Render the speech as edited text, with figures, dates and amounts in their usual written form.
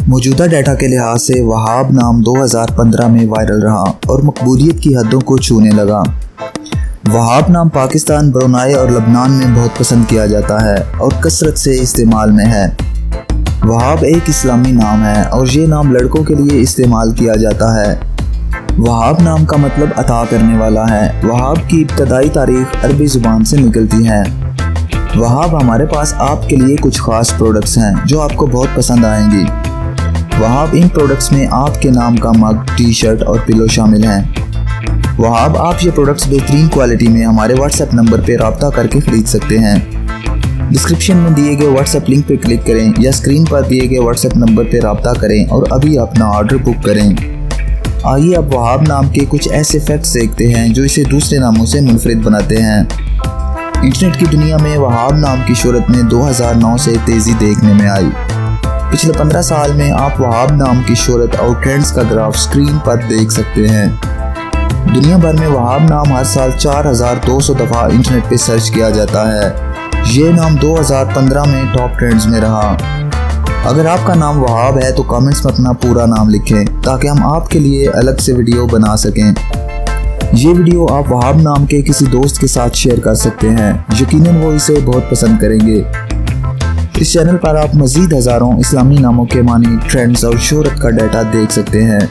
मौजूदा डाटा के लिहाज से वहाब नाम 2015 में वायरल रहा और मकबूलियत की हदों को छूने लगा। वहाब नाम पाकिस्तान, ब्रुनाई और लबनान में बहुत पसंद किया जाता है और कसरत से इस्तेमाल में है। वहाब एक इस्लामी नाम है और ये नाम लड़कों के लिए इस्तेमाल किया जाता है। वहाब नाम का मतलब अता करने वाला है। वहाब की इब्तदाई तारीख अरबी ज़ुबान से निकलती है। वहाब हमारे पास आपके लिए कुछ ख़ास प्रोडक्ट्स हैं जो आपको बहुत पसंद आएंगी। वहाब इन प्रोडक्ट्स में आपके नाम का मग, टी शर्ट और पिलो शामिल हैं। वहाब आप ये प्रोडक्ट्स बेहतरीन क्वालिटी में हमारे व्हाट्सएप नंबर पर रब्ता करके ख़रीद सकते हैं। डिस्क्रिप्शन में दिए गए व्हाट्सएप लिंक पर क्लिक करें या स्क्रीन पर दिए गए व्हाट्सएप नंबर पर रब्ता करें और अभी अपना ऑर्डर बुक करें। आइए अब वहाब नाम के कुछ ऐसे फैक्ट्स देखते हैं जो इसे दूसरे नामों से मुनफरिद बनाते हैं। इंटरनेट की दुनिया में वहाब नाम की शोहरत में 2009 से तेज़ी देखने में आई। पिछले 15 साल में आप वहाब नाम की शोहरत और ट्रेंड्स का ग्राफ स्क्रीन पर देख सकते हैं। दुनिया भर में वहाब नाम हर साल 4200 दफ़ा इंटरनेट पर सर्च किया जाता है। ये नाम 2015 में टॉप ट्रेंड्स में रहा। अगर आपका नाम वहाब है तो कमेंट्स में अपना पूरा नाम लिखें ताकि हम आपके लिए अलग से वीडियो बना सकें। ये वीडियो आप वहाब नाम के किसी दोस्त के साथ शेयर कर सकते हैं, यकीनन वो इसे बहुत पसंद करेंगे। इस चैनल पर आप मज़ीद हज़ारों इस्लामी नामों के मानी, ट्रेंड्स और शोहरत का डाटा देख सकते हैं।